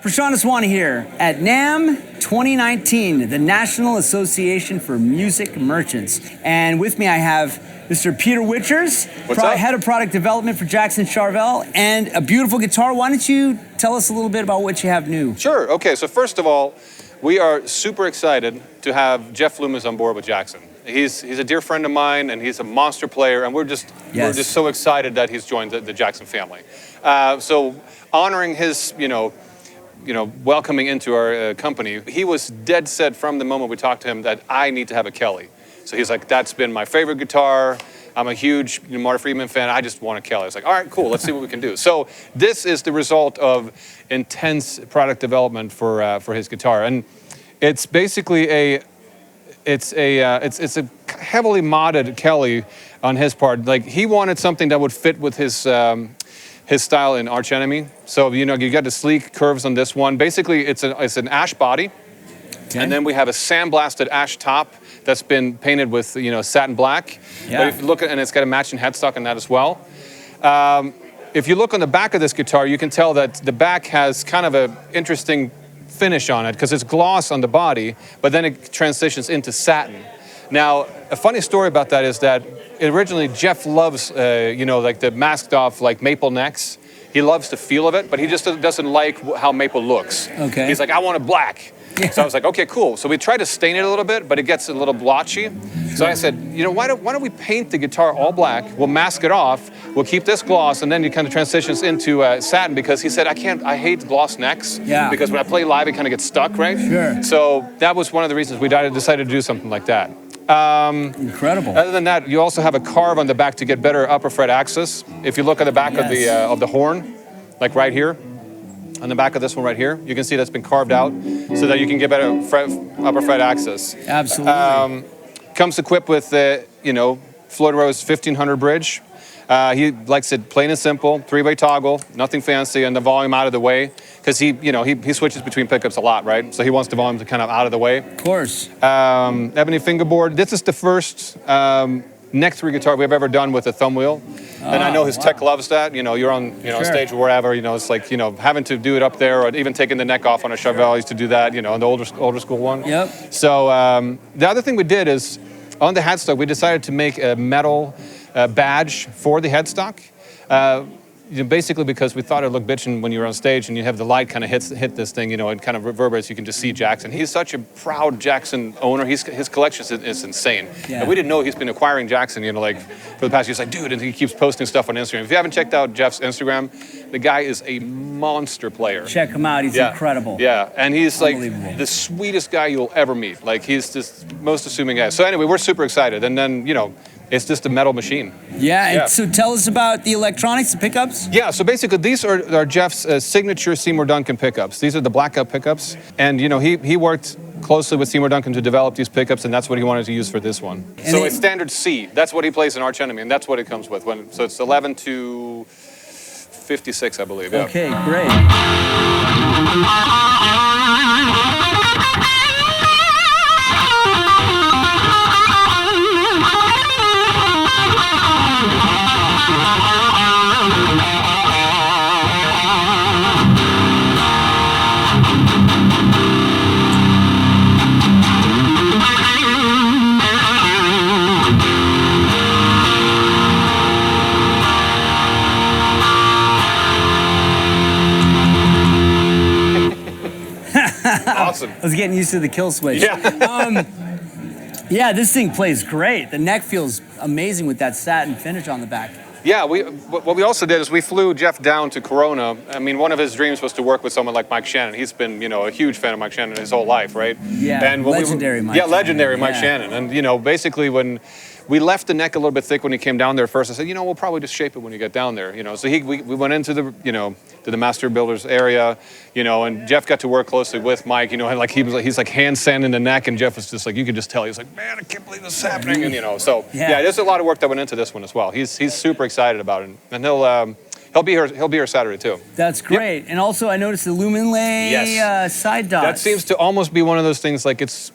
Prashant Aswani here at NAMM 2019, the National Association for Music Merchants. And with me I have Mr. Peter Wichers, Head of Product Development for Jackson Charvel, and a beautiful guitar. Why don't you tell us a little bit about what you have new? Sure, okay, so first of all, we are super excited to have Jeff Loomis on board with Jackson. He's a dear friend of mine, and he's a monster player, and we're just so excited that he's joined the Jackson family. So honoring his, welcoming into our company, he was dead set from the moment we talked to him that I need to have a Kelly. So he's like, that's been my favorite guitar. I'm a huge Marty Friedman fan. I just want a Kelly. I was like, all right, cool. Let's see what we can do. So this is the result of intense product development for his guitar, and it's basically it's a heavily modded Kelly on his part. Like, he wanted something that would fit with his style in Arch Enemy. So you got the sleek curves on this one. Basically, it's an ash body, and then we have a sandblasted ash top that's been painted with satin black. Yeah. But if you look at, and it's got a matching headstock on that as well. If you look on the back of this guitar, you can tell that the back has kind of an interesting finish on it because it's gloss on the body, but then it transitions into satin. Now, a funny story about that is that originally Jeff loves, like the masked off like maple necks. He loves the feel of it, but he just doesn't like how maple looks. Okay. He's like, I want it black. Yeah. So I was like, okay, cool. So we tried to stain it a little bit, but it gets a little blotchy. So I said, why don't we paint the guitar all black? We'll mask it off. We'll keep this gloss, and then it kind of transitions into satin, because he said, I hate gloss necks. Yeah. Because when I play live, it kind of gets stuck, right? Sure. So that was one of the reasons we decided to do something like that. Incredible. Other than that, you also have a carve on the back to get better upper fret access. If you look at the back of the horn, like right here, on the back of this one right here, you can see that's been carved out so that you can get better upper fret access. Absolutely. Comes equipped with Floyd Rose 1500 bridge. He likes it plain and simple, 3-way toggle, nothing fancy, and the volume out of the way, because he switches between pickups a lot, right? So he wants the volume to kind of out of the way. Of course. Ebony fingerboard. This is the first neck 3 guitar we've ever done with a thumb wheel. And I know his tech loves that. You're on stage or wherever, it's like, having to do it up there, or even taking the neck off on a Charvel. I used to do that, on the older school one. Yep. So the other thing we did is, on the headstock, we decided to make a metal badge for the headstock. Basically because we thought it looked bitchin' when you were on stage and you have the light kind of hit this thing, it kind of reverberates. You can just see Jackson. He's such a proud Jackson owner. His collection is insane. Yeah. And we didn't know he's been acquiring Jackson, for the past years. Like, dude, and he keeps posting stuff on Instagram. If you haven't checked out Jeff's Instagram, the guy is a monster player. Check him out. He's incredible. Yeah, and he's like the sweetest guy you'll ever meet. Like, he's just the most assuming guy. So anyway, we're super excited. And then, it's just a metal machine. Yeah, and so tell us about the electronics, the pickups. Yeah, so basically these are Jeff's signature Seymour Duncan pickups. These are the blackout pickups. And, he worked closely with Seymour Duncan to develop these pickups, and that's what he wanted to use for this one. And so it's standard C. That's what he plays in Arch Enemy, and that's what it comes with. So it's 11 to 56, I believe. Yeah. Okay, great. Awesome. I was getting used to the kill switch. Yeah. Yeah, this thing plays great. The neck feels amazing with that satin finish on the back. Yeah, what we also did is we flew Jeff down to Corona. I mean, one of his dreams was to work with someone like Mike Shannon. He's been, a huge fan of Mike Shannon his whole life, right? Yeah, and legendary Mike Shannon. Legendary Mike Shannon. And, basically when we left the neck a little bit thick when he came down there first, I said, we'll probably just shape it when you get down there, So we went into the, to the master builders area, and Jeff got to work closely with Mike, and like he's like hand sanding the neck, and Jeff was just like, you could just tell, he's like, man, I can't believe this is happening, and so there's a lot of work that went into this one as well. He's super excited about it, and he'll be here Saturday too. That's great. Yep. And also I noticed the Luminlay side dots. That seems to almost be one of those things, like it's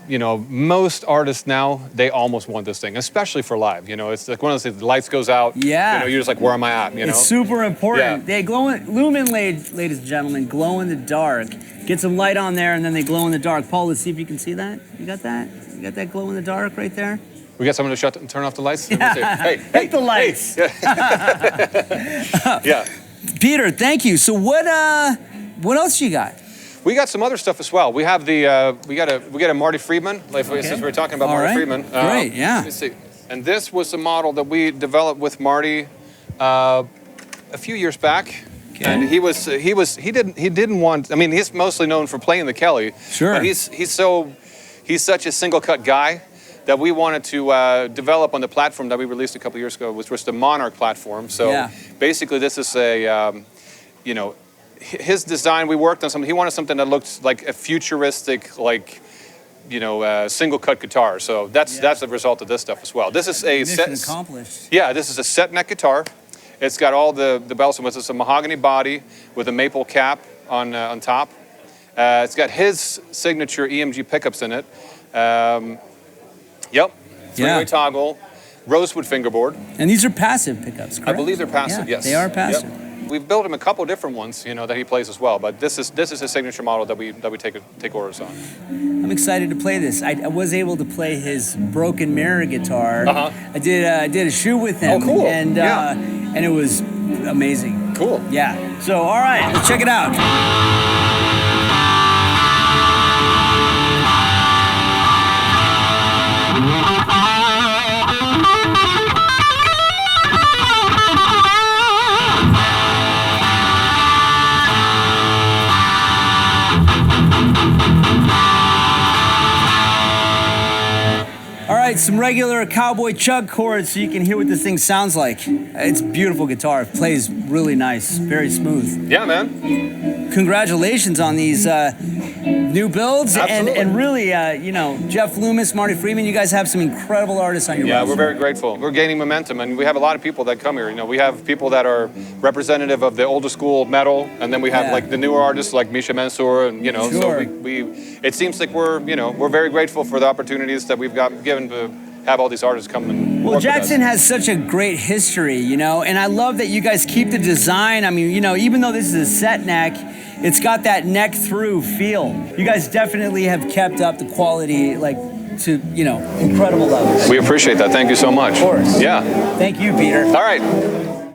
you know, most artists now, they almost want this thing, especially for live. You know, it's like one of those things, the lights goes out. Yeah. You know, you're just like, where am I at? You know? It's super important. Yeah. They Lumen, ladies and gentlemen, glow in the dark. Get some light on there, and then they glow in the dark. Paul, let's see if you can see that. You got that? You got that glow in the dark right there? We got someone to turn off the lights? Yeah. Hey, hit the lights. Hey. Yeah. Peter, thank you. So what else you got? We got some other stuff as well. We have the we got a Marty Friedman. Like, since we were talking about Marty Friedman. Great, yeah. Let me see. And this was a model that we developed with Marty a few years back. Okay. And he didn't want. I mean, he's mostly known for playing the Kelly. Sure. But he's such a single cut guy that we wanted to develop on the platform that we released a couple years ago, which was the Monarch platform. So basically, this is a you know, his design. We worked on something. He wanted something that looked like a futuristic, like, you know, single cut guitar. So that's the result of this stuff as well. This is a mission accomplished. Yeah, this is a set neck guitar. It's got all the bells and whistles. It's a mahogany body with a maple cap on top. It's got his signature EMG pickups in it. Yep. Three-way toggle, rosewood fingerboard. And these are passive pickups, correct? I believe they're passive, yes. They are passive. Yep. We've built him a couple different ones, you know, that he plays as well. But this is his signature model that we take orders on. I'm excited to play this. I was able to play his broken mirror guitar. I did a shoot with him. Oh, cool. And and it was amazing. Cool. Yeah. So all right, let's check it out. Some regular cowboy chug chords so you can hear what this thing sounds like. It's a beautiful guitar. It plays really nice, very smooth. Yeah, man. Congratulations on these new builds. And really, you know, Jeff Loomis, Marty Friedman, you guys have some incredible artists on your roster. Yeah, we're very grateful. We're gaining momentum, and we have a lot of people that come here. You know, we have people that are representative of the older school metal, and then we have like the newer artists like Misha Mansour, and you know, so it seems like we're very grateful for the opportunities that we've got given to have all these artists come and work Jackson with us. has such a great history, you know, and I love that you guys keep the design. I mean, you know, even though this is a set neck, it's got that neck through feel. You guys definitely have kept up the quality, like, to, you know, incredible levels. We appreciate that. Thank you so much. Of course. Yeah. Thank you, Peter. All right.